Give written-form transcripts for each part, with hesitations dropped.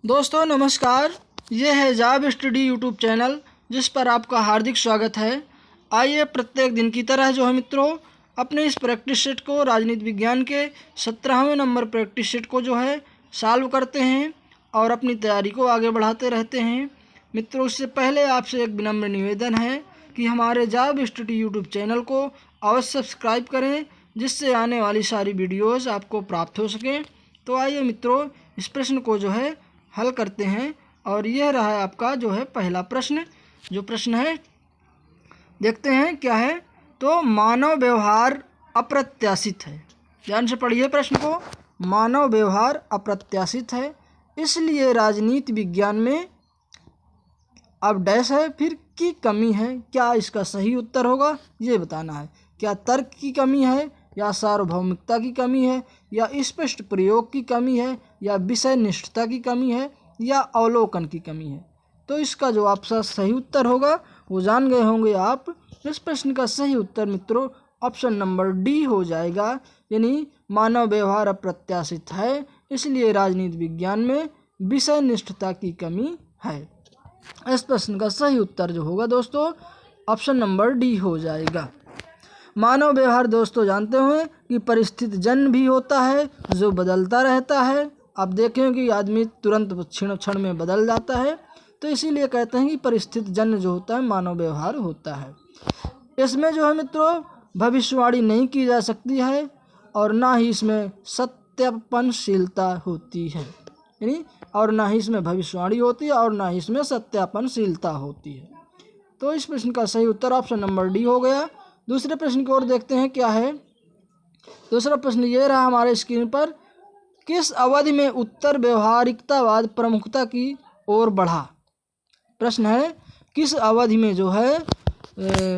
दोस्तों नमस्कार, ये है जॉब स्टडी यूट्यूब चैनल जिस पर आपका हार्दिक स्वागत है। आइए प्रत्येक दिन की तरह जो है मित्रों अपने इस प्रैक्टिस सेट को राजनीति विज्ञान के 17वें नंबर प्रैक्टिस सेट को जो है सॉल्व करते हैं और अपनी तैयारी को आगे बढ़ाते रहते हैं। मित्रों इससे पहले आपसे एक विनम्र निवेदन है कि हमारे जॉब स्टडी यूट्यूब चैनल को अवश्य सब्सक्राइब करें जिससे आने वाली सारी वीडियोज़ आपको प्राप्त हो सकें। तो आइए मित्रों इस प्रश्न को जो है हल करते हैं और यह रहा आपका जो है पहला प्रश्न। जो प्रश्न है देखते हैं क्या है। तो मानव व्यवहार अप्रत्याशित है, ध्यान से पढ़िए प्रश्न को। मानव व्यवहार अप्रत्याशित है, इसलिए राजनीति विज्ञान में अब डैश है फिर की कमी है। क्या इसका सही उत्तर होगा ये बताना है। क्या तर्क की कमी है या सार्वभौमिकता की कमी है या स्पष्ट प्रयोग की कमी है या विषय निष्ठता की कमी है या अवलोकन की कमी है। तो इसका जो आपका सही उत्तर होगा वो जान गए होंगे आप। इस प्रश्न का सही उत्तर मित्रों ऑप्शन नंबर डी हो जाएगा, यानी मानव व्यवहार अप्रत्याशित है इसलिए राजनीति विज्ञान में विषय निष्ठता की कमी है। इस प्रश्न का सही उत्तर जो होगा दोस्तों ऑप्शन नंबर डी हो जाएगा। मानव व्यवहार दोस्तों जानते हैं कि परिस्थिति जन्य भी होता है जो बदलता रहता है। आप देखें कि आदमी तुरंत क्षण में बदल जाता है, तो इसीलिए कहते हैं कि परिस्थिति जन्य जो होता है मानव व्यवहार होता है। इसमें जो है मित्रों भविष्यवाणी नहीं की जा सकती है और ना ही इसमें सत्यापनशीलता होती है, यानी और ना ही इसमें भविष्यवाणी होती है और ना ही इसमें सत्यापनशीलता होती है। तो इस प्रश्न का सही उत्तर ऑप्शन नंबर डी हो गया। दूसरे प्रश्न की ओर देखते हैं क्या है। दूसरा प्रश्न ये रहा हमारे स्क्रीन पर। किस अवधि में उत्तर व्यवहारिकतावाद प्रमुखता की ओर बढ़ा। प्रश्न है किस अवधि में जो है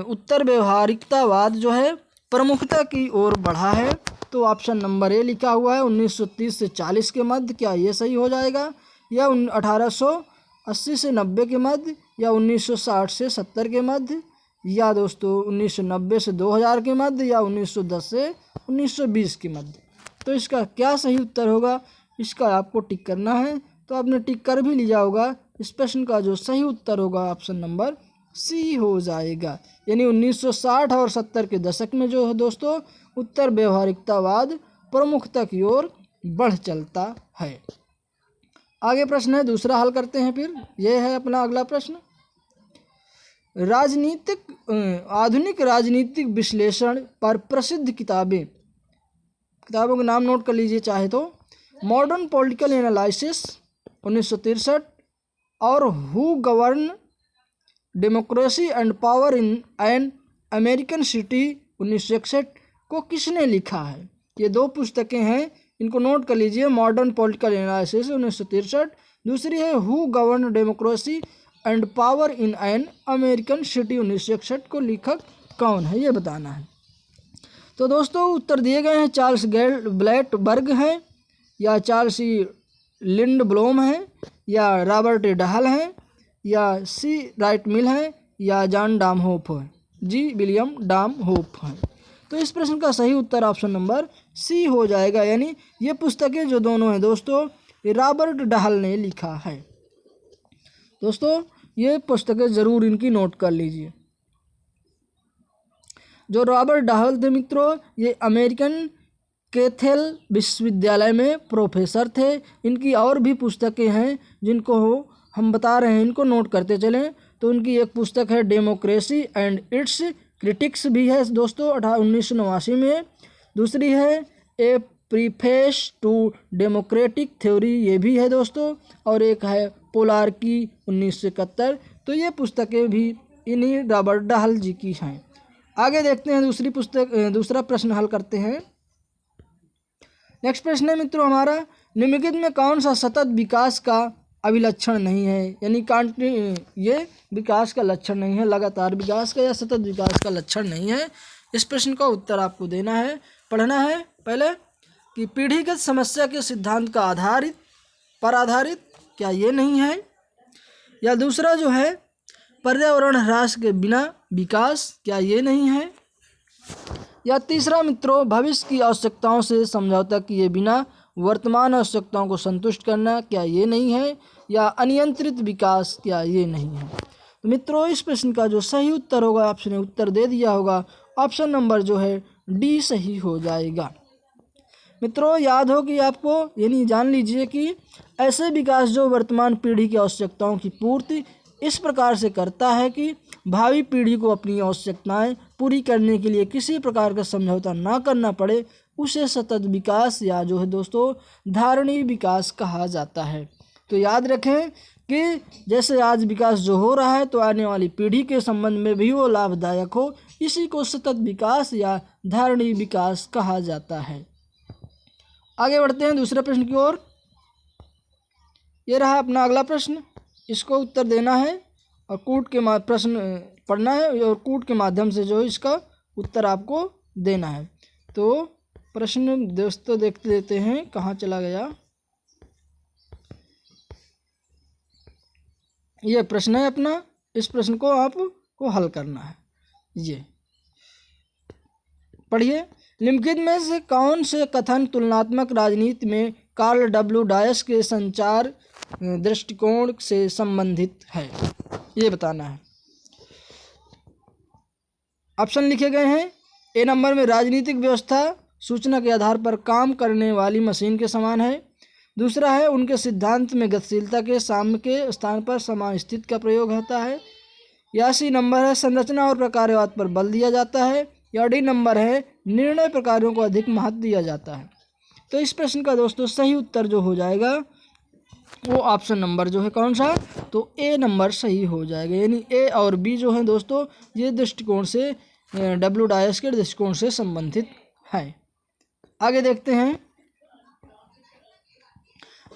उत्तर व्यवहारिकतावाद जो है प्रमुखता की ओर बढ़ा है। तो ऑप्शन नंबर ए लिखा हुआ है 1930 से 40 के मध्य। क्या ये सही हो जाएगा या 1880 से 90 के मध्य या 1960 से 70 के मध्य या दोस्तों 1990 से 2000 के मध्य या 1910 से 1920 के मध्य। तो इसका क्या सही उत्तर होगा इसका आपको टिक करना है। तो आपने टिक कर भी लिया होगा। इस प्रश्न का जो सही उत्तर होगा ऑप्शन नंबर सी हो जाएगा, यानी 1960 और 70 के दशक में जो है दोस्तों उत्तर व्यवहारिकतावाद प्रमुखता की ओर बढ़ चलता है। आगे प्रश्न है दूसरा हल करते हैं। फिर यह है अपना अगला प्रश्न। आधुनिक राजनीतिक विश्लेषण पर प्रसिद्ध किताबों के नाम नोट कर लीजिए चाहे तो। मॉडर्न पॉलिटिकल एनालिसिस 1963 और who govern democracy and power in an American city 1961 को किसने लिखा है। ये दो पुस्तकें हैं, इनको नोट कर लीजिए। मॉडर्न पॉलिटिकल एनालिसिस 1963, दूसरी है who govern democracy and power in an American city 1961 को लेखक कौन है ये बताना है। तो दोस्तों उत्तर दिए गए हैं चार्ल्स ब्लैटबर्ग हैं या चार्ल्स लिंडब्लोम हैं या रॉबर्ट डहल हैं या सी राइट मिल हैं या जॉन डामहोफ है, जी विलियम डामहोफ हैं। तो इस प्रश्न का सही उत्तर ऑप्शन नंबर सी हो जाएगा, यानी ये पुस्तकें जो दोनों हैं दोस्तों रॉबर्ट डहल ने लिखा है। दोस्तों ये पुस्तकें ज़रूर इनकी नोट कर लीजिए। जो रॉबर्ट डहल थे मित्रों ये अमेरिकन कैथेल विश्वविद्यालय में प्रोफेसर थे। इनकी और भी पुस्तकें हैं जिनको हम बता रहे हैं, इनको नोट करते चलें। तो उनकी एक पुस्तक है डेमोक्रेसी एंड इट्स क्रिटिक्स भी है दोस्तों 1989 में। दूसरी है ए प्रीफेस टू डेमोक्रेटिक थ्योरी, ये भी है दोस्तों। और एक है पोलार्की 1971। तो ये पुस्तकें भी इन्हीं रॉबर्ट डहल जी की हैं। आगे देखते हैं दूसरा प्रश्न हल करते हैं। नेक्स्ट प्रश्न है मित्रों हमारा, निम्नलिखित में कौन सा सतत विकास का अभिलक्षण नहीं है, यानी ये विकास का लक्षण नहीं है, लगातार विकास का या सतत विकास का लक्षण नहीं है। इस प्रश्न का उत्तर आपको देना है, पढ़ना है पहले कि पीढ़ीगत समस्या के सिद्धांत का आधारित क्या ये नहीं है, या दूसरा जो है पर्यावरण ह्रास के बिना विकास क्या ये नहीं है, या तीसरा मित्रों भविष्य की आवश्यकताओं से समझौता किए बिना वर्तमान आवश्यकताओं को संतुष्ट करना, क्या ये नहीं है? या अनियंत्रित विकास, क्या ये नहीं है? तो मित्रों इस प्रश्न का जो सही उत्तर होगा, आपने उत्तर दे दिया होगा, ऑप्शन नंबर जो है डी सही हो जाएगा। मित्रों याद हो कि आपको यानी जान लीजिए कि ऐसे विकास जो वर्तमान पीढ़ी की आवश्यकताओं की पूर्ति इस प्रकार से करता है कि भावी पीढ़ी को अपनी आवश्यकताएं पूरी करने के लिए किसी प्रकार का समझौता ना करना पड़े, उसे सतत विकास या जो है दोस्तों धारणीय विकास कहा जाता है। तो याद रखें कि जैसे आज विकास जो हो रहा है तो आने वाली पीढ़ी के संबंध में भी वो लाभदायक हो, इसी को सतत विकास या धारणीय विकास कहा जाता है। आगे बढ़ते हैं दूसरे प्रश्न की ओर। ये रहा अपना अगला प्रश्न, इसको उत्तर देना है और कूट के प्रश्न पढ़ना है और कूट के माध्यम से जो इसका उत्तर आपको देना है। तो प्रश्न दोस्तों देखते देते हैं कहाँ चला गया। ये प्रश्न है अपना, इस प्रश्न को आपको हल करना है। ये पढ़िए, निम्नलिखित में से कौन से कथन तुलनात्मक राजनीति में कार्ल डब्ल्यू डायस के संचार दृष्टिकोण से संबंधित है, ये बताना है। ऑप्शन लिखे गए हैं। ए नंबर में राजनीतिक व्यवस्था सूचना के आधार पर काम करने वाली मशीन के समान है। दूसरा है उनके सिद्धांत में गतिशीलता के साम्य के स्थान पर समान स्थिति का प्रयोग होता है। या सी नंबर है संरचना और प्रकारवाद पर बल दिया जाता है। या डी नंबर है निर्णय प्रकारों को अधिक महत्व दिया जाता है। तो इस प्रश्न का दोस्तों सही उत्तर जो हो जाएगा वो ऑप्शन नंबर जो है कौन सा, तो ए नंबर सही हो जाएगा। यानी ए और बी जो है दोस्तों ये दृष्टिकोण से डब्ल्यू डायस के दृष्टिकोण से संबंधित है। आगे देखते हैं,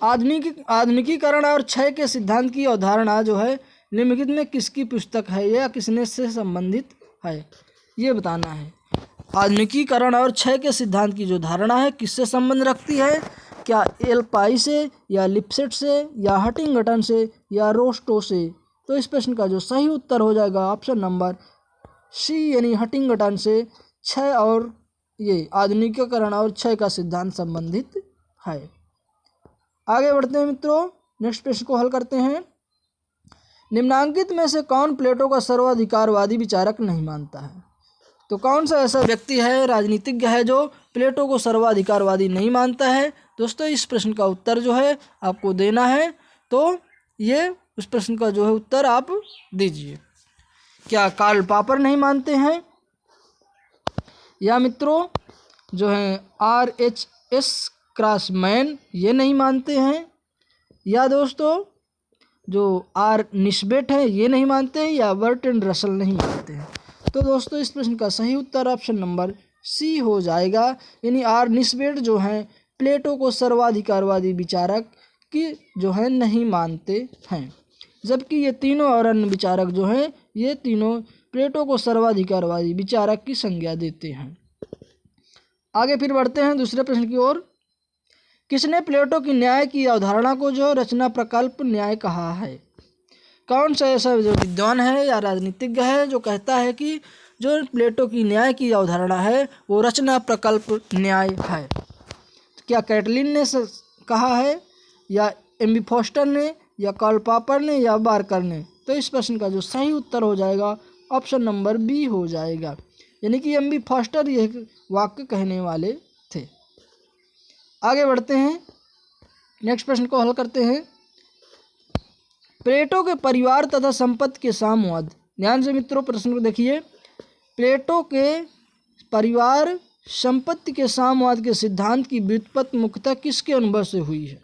आधुनिकीकरण और क्षय के सिद्धांत की अवधारणा जो है निम्नलिखित में किसकी पुस्तक है या किसने से संबंधित है, ये बताना है। आधुनिकीकरण और क्षय के सिद्धांत की जो धारणा है किससे संबंध रखती है, क्या एल्पाई से या लिप्सेट से या हटिंगटन से या रोस्टो से? तो इस प्रश्न का जो सही उत्तर हो जाएगा ऑप्शन नंबर सी यानी हटिंगटन से क्षय और ये आधुनिकीकरण और क्षय का सिद्धांत संबंधित है। आगे बढ़ते हैं मित्रों, नेक्स्ट प्रश्न को हल करते हैं। निम्नांकित में से कौन प्लेटो का सर्वाधिकारवादी विचारक नहीं मानता है? तो कौन सा ऐसा व्यक्ति है, राजनीतिज्ञ है जो प्लेटो को सर्वाधिकारवादी नहीं मानता है? दोस्तों इस प्रश्न का उत्तर जो है आपको देना है, तो ये उस प्रश्न का जो है उत्तर आप दीजिए। क्या कार्ल पॉपर नहीं मानते हैं, या मित्रों जो है RHS क्रॉसमैन ये नहीं मानते हैं, या दोस्तों जो R निस्बेट है ये नहीं मानते हैं, या बर्टन रसल नहीं मानते हैं? तो दोस्तों इस प्रश्न का सही उत्तर ऑप्शन नंबर सी हो जाएगा। यानी R निस्बेट जो हैं प्लेटो को सर्वाधिकारवादी विचारक की जो है नहीं मानते हैं, जबकि ये तीनों और अन्य विचारक जो हैं ये तीनों प्लेटो को सर्वाधिकारवादी विचारक की संज्ञा देते हैं। आगे फिर बढ़ते हैं दूसरे प्रश्न की ओर। किसने प्लेटो की न्याय की अवधारणा को जो रचना प्रकल्प न्याय कहा है? कौन सा ऐसा जो विद्वान है या राजनीतिज्ञ है जो कहता है कि जो प्लेटो की न्याय की अवधारणा है वो रचना प्रकल्प न्याय है? क्या कैटलिन ने कहा है, या एम बी फॉस्टर ने, या कार्ल पॉपर ने, या बार्कर ने? तो इस प्रश्न का जो सही उत्तर हो जाएगा ऑप्शन नंबर बी हो जाएगा। यानी कि एम बी फॉस्टर यह वाक्य कहने वाले थे। आगे बढ़ते हैं, नेक्स्ट प्रश्न को हल करते हैं। प्लेटो के परिवार तथा संपत्ति के साम्यवाद, ध्यान से मित्रों प्रश्न को देखिए। प्लेटो के परिवार संपत्ति के साम्यवाद के सिद्धांत की व्युत्पत्ति मुख्यतः किसके अनुभव से हुई है?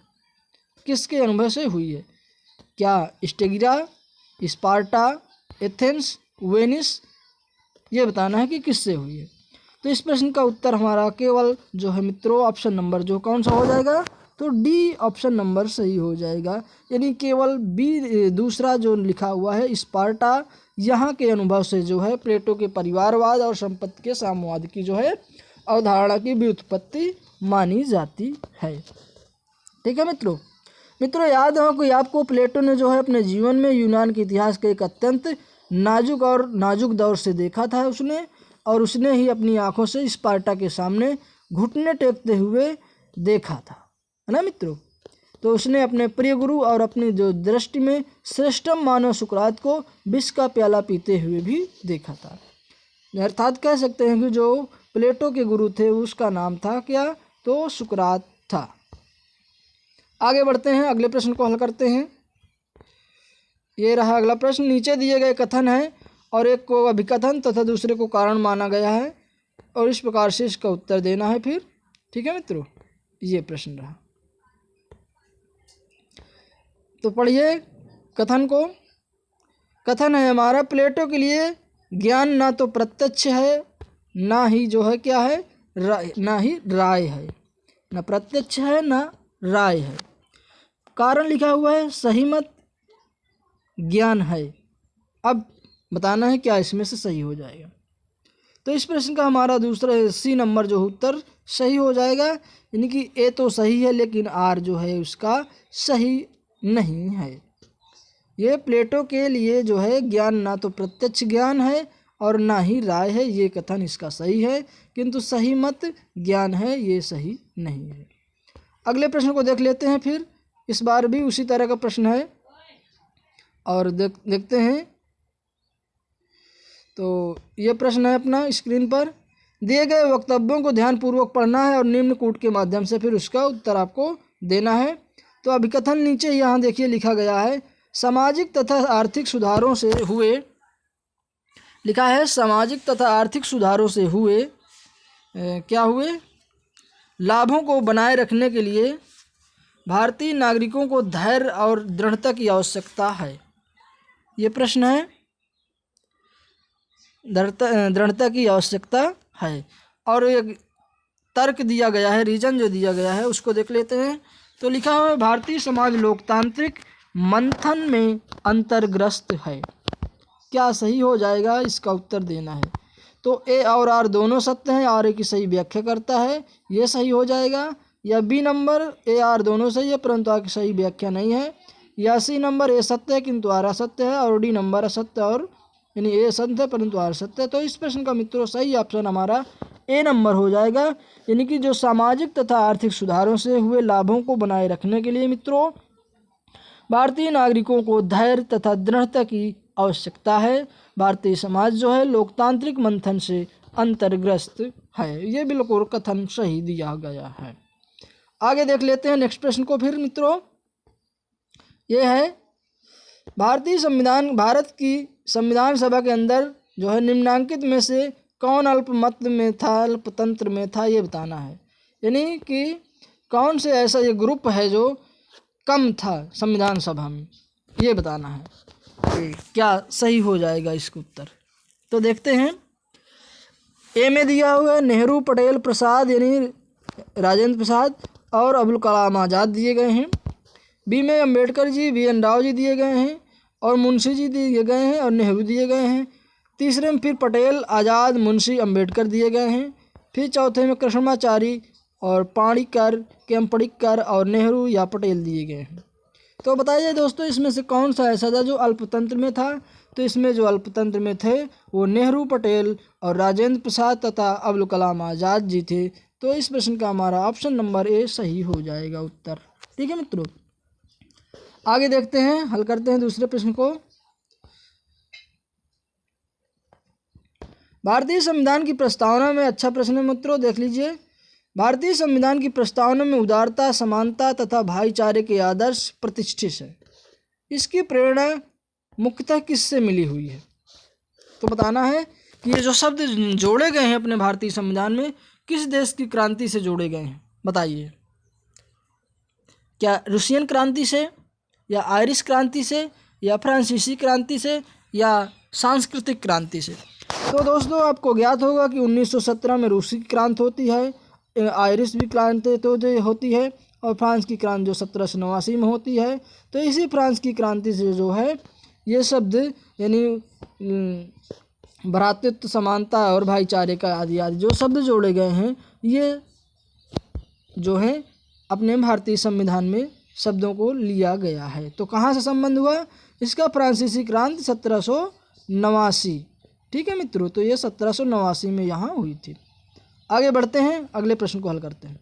किसके अनुभव से हुई है? क्या स्टेगिरा, स्पार्टा, एथेंस, वेनिस? ये बताना है कि किससे हुई है। तो इस प्रश्न का उत्तर हमारा केवल जो है मित्रों ऑप्शन नंबर जो कौन सा हो जाएगा, तो डी ऑप्शन नंबर सही हो जाएगा। यानी केवल बी दूसरा जो लिखा हुआ है स्पार्टा, यहाँ के अनुभव से जो है प्लेटो के परिवारवाद और संपत्ति के साम्यवाद की जो है अवधारणा की व्युत्पत्ति मानी जाती है। ठीक है मित्रों याद हो कि आपको प्लेटो ने जो है अपने जीवन में यूनान के इतिहास के एक अत्यंत नाजुक दौर से देखा था उसने ही अपनी आंखों से स्पार्टा के सामने घुटने टेकते हुए देखा था। है ना मित्रों। तो उसने अपने प्रिय गुरु और अपनी जो दृष्टि में श्रेष्ठतम मानव सुकरात को विष का प्याला पीते हुए भी देखा था। अर्थात कह सकते हैं कि जो प्लेटो के गुरु थे उसका नाम था क्या, तो सुकरात था। आगे बढ़ते हैं, अगले प्रश्न को हल करते हैं। ये रहा अगला प्रश्न। नीचे दिए गए कथन है और एक को अभिकथन तथा दूसरे को कारण माना गया है और इस प्रकार से इसका उत्तर देना है फिर। ठीक है मित्रों, ये प्रश्न रहा। तो पढ़िए कथन को। कथन है हमारा, प्लेटो के लिए ज्ञान ना तो प्रत्यक्ष है ना ही जो है क्या है ना ही राय है, ना प्रत्यक्ष है ना राय है। कारण लिखा हुआ है सही मत ज्ञान है। अब बताना है क्या इसमें से सही हो जाएगा। तो इस प्रश्न का हमारा दूसरा सी नंबर जो उत्तर सही हो जाएगा, यानी कि ए तो सही है लेकिन आर जो है उसका सही नहीं है। ये प्लेटो के लिए जो है ज्ञान ना तो प्रत्यक्ष ज्ञान है और ना ही राय है, ये कथन इसका सही है, किंतु सही मत ज्ञान है, ये सही नहीं है। अगले प्रश्न को देख लेते हैं फिर। इस बार भी उसी तरह का प्रश्न है और देखते हैं। तो ये प्रश्न है अपना स्क्रीन पर। दिए गए वक्तव्यों को ध्यानपूर्वक पढ़ना है और निम्न कूट के माध्यम से फिर उसका उत्तर आपको देना है। तो अभिकथन नीचे यहाँ देखिए लिखा गया है, सामाजिक तथा आर्थिक सुधारों से हुए, लिखा है सामाजिक तथा आर्थिक सुधारों से हुए क्या हुए लाभों को बनाए रखने के लिए भारतीय नागरिकों को धैर्य और दृढ़ता की आवश्यकता है। ये प्रश्न है, दृढ़ता की आवश्यकता है। और एक तर्क दिया गया है, रीजन जो दिया गया है उसको देख लेते हैं। तो लिखा हुआ है भारतीय समाज लोकतांत्रिक मंथन में अंतर्ग्रस्त है। क्या सही हो जाएगा, इसका उत्तर देना है। तो ए और आर दोनों सत्य हैं, आर ए की सही व्याख्या करता है, ये सही हो जाएगा। या बी नंबर ए आर दोनों सही है परंतु आर की सही व्याख्या नहीं है। या सी नंबर ए सत्य है किंतु आर असत्य है। और डी नंबर असत्य और यानी ए सत्य है परंतु आर सत्य है। तो इस प्रश्न का मित्रों सही ऑप्शन हमारा ए नंबर हो जाएगा, यानी कि जो सामाजिक तथा आर्थिक सुधारों से हुए लाभों को बनाए रखने के लिए मित्रों भारतीय नागरिकों को धैर्य तथा दृढ़ता की आवश्यकता है। भारतीय समाज जो है लोकतांत्रिक मंथन से अंतर्ग्रस्त है। ये बिल्कुल कथन सही दिया गया है। आगे देख लेते हैं नेक्स्ट प्रश्न को फिर मित्रों। ये है भारत की संविधान सभा के अंदर जो है निम्नांकित में से कौन अल्पमत में था, अल्पतंत्र में था, ये बताना है। यानी कि कौन से ऐसा ये ग्रुप है जो कम था संविधान सभा में, ये बताना है कि क्या सही हो जाएगा इसका उत्तर। तो देखते हैं। ए में दिया हुआ है नेहरू, पटेल, प्रसाद यानी राजेंद्र प्रसाद और अब्दुल कलाम आज़ाद दिए गए हैं। बी में अम्बेडकर जी, वी एन राव जी दिए गए हैं और मुंशी जी दिए गए हैं और नेहरू दिए गए हैं। तीसरे में फिर पटेल, आज़ाद, मुंशी, अम्बेडकर दिए गए हैं। फिर चौथे में कृष्णाचारी और पाणिकर, केम्पड़िकर और नेहरू या पटेल दिए गए हैं। तो बताइए दोस्तों इसमें से कौन सा ऐसा था जो अल्पतंत्र में था। तो इसमें जो अल्पतंत्र में थे वो नेहरू, पटेल और राजेंद्र प्रसाद तथा अब्दुल कलाम आज़ाद जी थे। तो इस प्रश्न का हमारा ऑप्शन नंबर ए सही हो जाएगा उत्तर। ठीक है मित्रों, आगे देखते हैं, हल करते हैं दूसरे प्रश्न को। भारतीय संविधान की प्रस्तावना में, अच्छा प्रश्न है मित्रों, देख लीजिए। भारतीय संविधान की प्रस्तावना में उदारता, समानता तथा भाईचारे के आदर्श प्रतिष्ठित है। इसकी प्रेरणा मुख्यतः किससे मिली हुई है। तो बताना है कि ये जो शब्द जोड़े गए हैं अपने भारतीय संविधान में किस देश की क्रांति से जोड़े गए हैं, बताइए। क्या रूसियन क्रांति से या आयरिश क्रांति से या फ्रांसीसी क्रांति से या सांस्कृतिक क्रांति से। तो दोस्तों आपको ज्ञात होगा कि 1917 में रूसी क्रांति होती है, आयरिश भी क्रांति तो जो होती है और फ्रांस की क्रांति जो 1789 में होती है। तो इसी फ्रांस की क्रांति से जो है ये शब्द यानी भ्रातृत्व, समानता और भाईचारे का आदि आदि जो शब्द जोड़े गए हैं ये जो है अपने भारतीय संविधान में शब्दों को लिया गया है। तो कहाँ से संबंध हुआ इसका, फ्रांसीसी क्रांति 1789। ठीक है मित्रों, तो ये 1789 में यहाँ हुई थी। आगे बढ़ते हैं, अगले प्रश्न को हल करते हैं।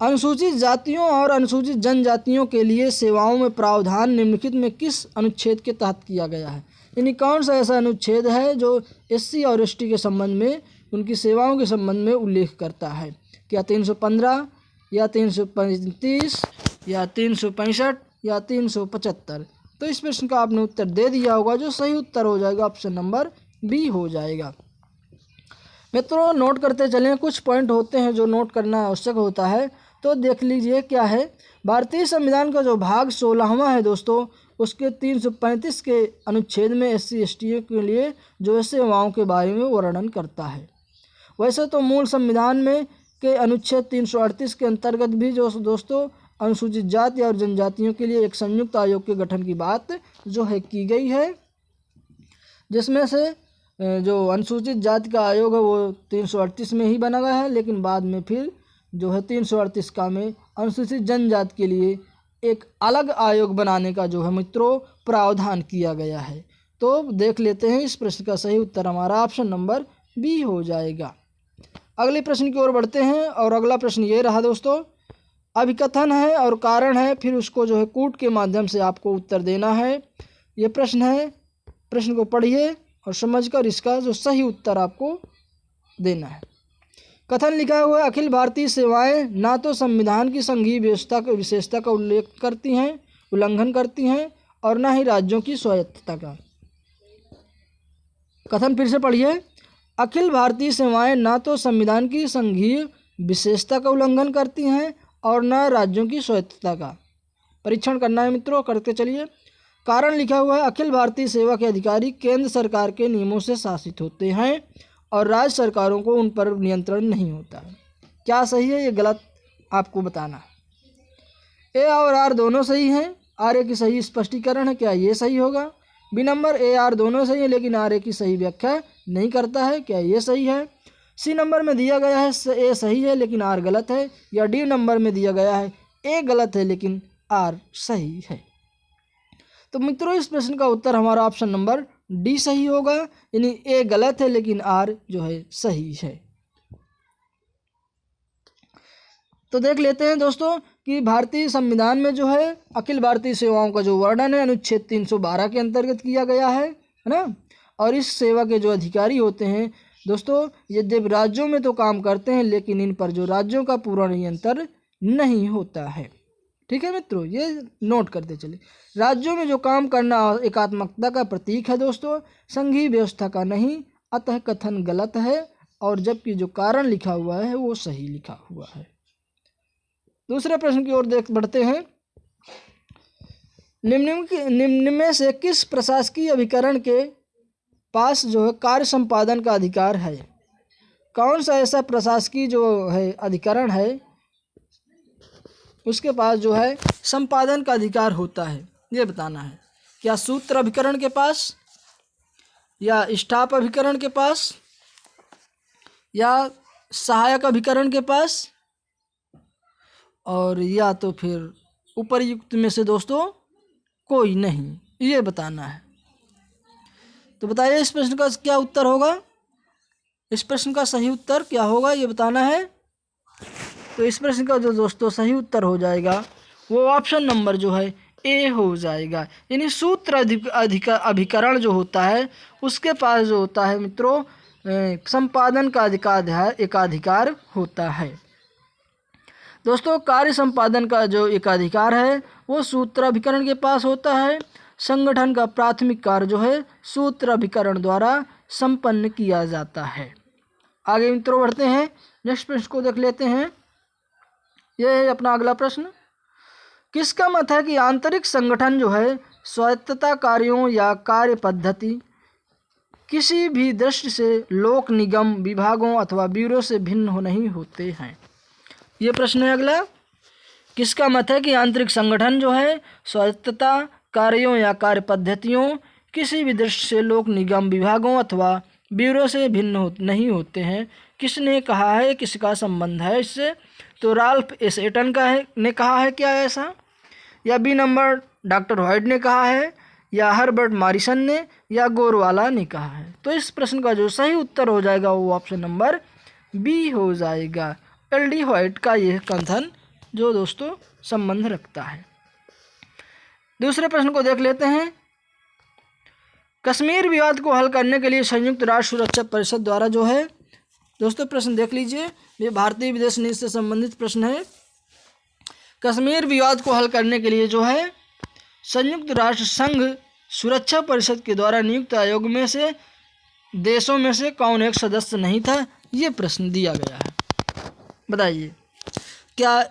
अनुसूचित जातियों और अनुसूचित जनजातियों के लिए सेवाओं में प्रावधान निम्नलिखित में किस अनुच्छेद के तहत किया गया है? यानी कौन सा ऐसा अनुच्छेद है जो एससी और एसटी के संबंध में, उनकी सेवाओं के संबंध में उल्लेख करता है? क्या 315 या 335 या 365 या 375? तो इस प्रश्न का आपने उत्तर दे दिया होगा। जो सही उत्तर हो जाएगा ऑप्शन नंबर बी हो जाएगा। मित्रों नोट करते चलें, कुछ पॉइंट होते हैं जो नोट करना आवश्यक होता है। तो देख लीजिए क्या है। भारतीय संविधान का जो भाग 16वां है दोस्तों, उसके 335 के अनुच्छेद में एससी एसटी के लिए जो सेवाओं के बारे में वर्णन करता है। वैसे तो मूल संविधान में के अनुच्छेद 338 के अंतर्गत भी जो दोस्तों अनुसूचित जाति और जनजातियों के लिए एक संयुक्त आयोग के गठन की बात जो है की गई है, जिसमें से जो अनुसूचित जाति का आयोग है वो 338 में ही बना गया है, लेकिन बाद में फिर जो है 338 का में अनुसूचित जनजाति के लिए एक अलग आयोग बनाने का जो है मित्रों प्रावधान किया गया है। तो देख लेते हैं, इस प्रश्न का सही उत्तर हमारा ऑप्शन नंबर बी हो जाएगा। अगले प्रश्न की ओर बढ़ते हैं और अगला प्रश्न ये रहा दोस्तों, अभिकथन है और कारण है, फिर उसको जो है कूट के माध्यम से आपको उत्तर देना है। ये प्रश्न है, प्रश्न को पढ़िए और समझकर इसका जो सही उत्तर आपको देना है। कथन लिखा हुआ है, अखिल भारतीय सेवाएं ना तो संविधान की संघीय विशेषता का उल्लेख करती हैं, उल्लंघन करती हैं, और ना ही राज्यों की स्वायत्तता का। कथन फिर से पढ़िए, अखिल भारतीय सेवाएं ना तो संविधान की संघीय विशेषता का उल्लंघन करती हैं और न राज्यों की स्वायत्तता का। परीक्षण करना है मित्रों, करते चलिए। कारण लिखा हुआ है, अखिल भारतीय सेवा के अधिकारी केंद्र सरकार के नियमों से शासित होते हैं और राज्य सरकारों को उन पर नियंत्रण नहीं होता है। क्या सही है, ये गलत आपको बताना है। ए और आर दोनों सही हैं, आर ए की सही स्पष्टीकरण है, क्या ये सही होगा? बी नंबर, ए आर दोनों सही है लेकिन आर ए की सही व्याख्या नहीं करता है, क्या ये सही है? सी नंबर में दिया गया है ए सही है लेकिन आर गलत है, या डी नंबर में दिया गया है ए गलत है लेकिन आर सही है? तो मित्रों इस प्रश्न का उत्तर हमारा ऑप्शन नंबर डी सही होगा, यानी ए गलत है लेकिन आर जो है सही है। तो देख लेते हैं दोस्तों कि भारतीय संविधान में जो है अखिल भारतीय सेवाओं का जो वर्णन है अनुच्छेद 312 के अंतर्गत किया गया है ना। और इस सेवा के जो अधिकारी होते हैं दोस्तों, यद्यपि राज्यों में तो काम करते हैं लेकिन इन पर जो राज्यों का पूरा नियंत्रण नहीं होता है। ठीक है मित्रों, ये नोट करते चले। राज्यों में जो काम करना एकात्मकता का प्रतीक है दोस्तों, संघीय व्यवस्था का नहीं, अतः कथन गलत है, और जबकि जो कारण लिखा हुआ है वो सही लिखा हुआ है। दूसरे प्रश्न की ओर देख बढ़ते हैं। निम्न में से किस प्रशासकीय अभिकरण के पास जो है कार्य संपादन का अधिकार है? कौन सा ऐसा प्रशासकीय जो है अधिकरण है उसके पास जो है संपादन का अधिकार होता है, ये बताना है। क्या सूत्र अभिकरण के पास, या स्टाफ अभिकरण के पास, या सहायक अभिकरण के पास, और या तो फिर उपर्युक्त में से दोस्तों कोई नहीं, ये बताना है। तो बताइए इस प्रश्न का क्या उत्तर होगा? इस प्रश्न का सही उत्तर क्या होगा ये बताना है। तो इस प्रश्न का जो दोस्तों सही उत्तर हो जाएगा वो ऑप्शन नंबर जो है ए हो जाएगा, यानी सूत्र अभिकरण जो होता है उसके पास जो होता है मित्रों संपादन का एकाधिकार होता है। दोस्तों कार्य संपादन का जो एकाधिकार है वो सूत्र अभिकरण के पास होता है। संगठन का प्राथमिक कार्य जो है सूत्र अभिकरण द्वारा संपन्न किया जाता है। आगे मित्रों बढ़ते हैं, नेक्स्ट प्रश्न को देख लेते हैं। यह है अपना अगला प्रश्न। किसका मत है कि आंतरिक संगठन जो है स्वायत्तता कार्यों या कार्य पद्धति किसी भी दृष्टि से लोक निगम विभागों अथवा ब्यूरो से भिन्न नहीं होते हैं? ये प्रश्न है अगला। किसका मत है कि आंतरिक संगठन जो है स्वायत्तता कार्यों या कार्य पद्धतियों किसी भी दृष्टि से लोक निगम विभागों अथवा ब्यूरो से भिन्न नहीं होते हैं? किसने कहा है, किसका संबंध है इससे? तो राल्फ एस एटन ने कहा है क्या ऐसा, या बी नंबर डॉक्टर व्हाइट ने कहा है, या हर्बर्ट मॉरिसन ने, या गोरवाला ने कहा है? तो इस प्रश्न का जो सही उत्तर हो जाएगा वो ऑप्शन नंबर बी हो जाएगा। एल डी व्हाइट का यह कथन जो दोस्तों संबंध रखता है। दूसरे प्रश्न को देख लेते हैं। कश्मीर विवाद को हल करने के लिए संयुक्त राष्ट्र सुरक्षा परिषद द्वारा जो है दोस्तों, प्रश्न देख लीजिए, ये भारतीय विदेश नीति से संबंधित प्रश्न है। कश्मीर विवाद को हल करने के लिए जो है संयुक्त राष्ट्र संघ सुरक्षा परिषद के द्वारा नियुक्त आयोग में से देशों में से कौन एक सदस्य नहीं था, ये प्रश्न दिया गया है। बताइए, क्या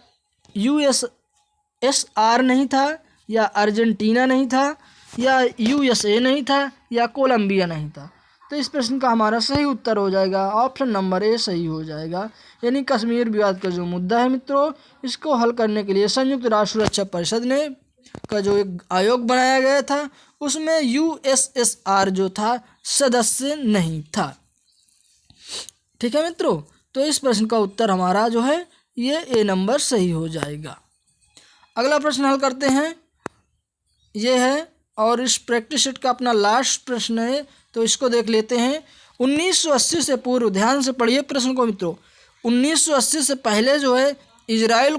USSR नहीं था, या अर्जेंटीना नहीं था, या USA नहीं था, या कोलंबिया नहीं था? तो इस प्रश्न का हमारा सही उत्तर हो जाएगा ऑप्शन नंबर ए सही हो जाएगा। यानी कश्मीर विवाद का जो मुद्दा है मित्रों, इसको हल करने के लिए संयुक्त राष्ट्र सुरक्षा परिषद ने का जो एक आयोग बनाया गया था उसमें USSR जो था सदस्य नहीं था। ठीक है मित्रों, तो इस प्रश्न का उत्तर हमारा जो है ये ए नंबर सही हो जाएगा। अगला प्रश्न हल करते हैं, ये है और इस प्रैक्टिस सेट का अपना लास्ट प्रश्न है, तो इसको देख लेते हैं। 1980 से पूर्व, ध्यान से पढ़िए प्रश्न को मित्रों, 1980 से पहले जो है इजराइल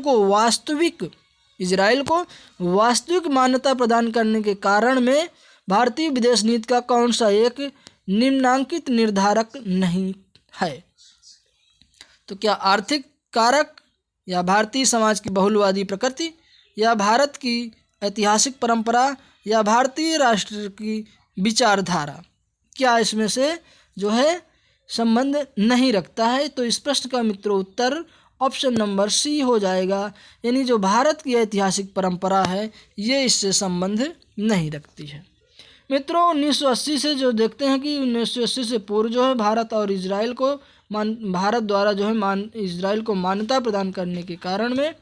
को वास्तविक मान्यता प्रदान करने के कारण में भारतीय विदेश नीति का कौन सा एक निम्नांकित निर्धारक नहीं है? तो क्या आर्थिक कारक, या भारतीय समाज की बहुलवादी प्रकृति, या भारत की ऐतिहासिक परंपरा, या भारतीय राष्ट्र की विचारधारा? क्या इसमें से जो है संबंध नहीं रखता है? तो इस प्रश्न का मित्रों उत्तर ऑप्शन नंबर सी हो जाएगा। यानी जो भारत की ऐतिहासिक परंपरा है ये इससे संबंध नहीं रखती है। मित्रों 1980 से जो देखते हैं कि 1980 से पूर्व जो है भारत और इजराइल को भारत द्वारा जो है इजराइल को मान्यता प्रदान करने के कारण में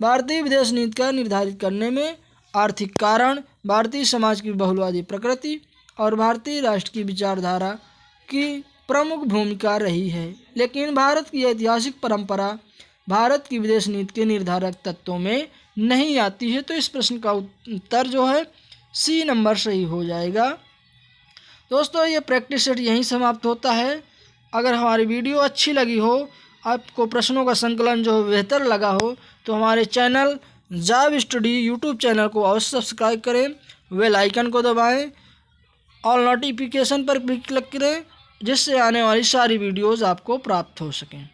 भारतीय विदेश नीति का निर्धारित करने में आर्थिक कारण, भारतीय समाज की बहुलवादी प्रकृति और भारतीय राष्ट्र की विचारधारा की प्रमुख भूमिका रही है। लेकिन भारत की ऐतिहासिक परंपरा भारत की विदेश नीति के निर्धारक तत्वों में नहीं आती है। तो इस प्रश्न का उत्तर जो है सी नंबर सही हो जाएगा। दोस्तों ये प्रैक्टिस सेट यहीं समाप्त होता है। अगर हमारी वीडियो अच्छी लगी हो, आपको प्रश्नों का संकलन जो बेहतर लगा हो, तो हमारे चैनल जाव स्टडी यूट्यूब चैनल को अवश्य सब्सक्राइब करें, बेल आइकन को दबाएं, ऑल नोटिफिकेशन पर भी क्लिक करें, जिससे आने वाली सारी वीडियोज़ आपको प्राप्त हो सकें।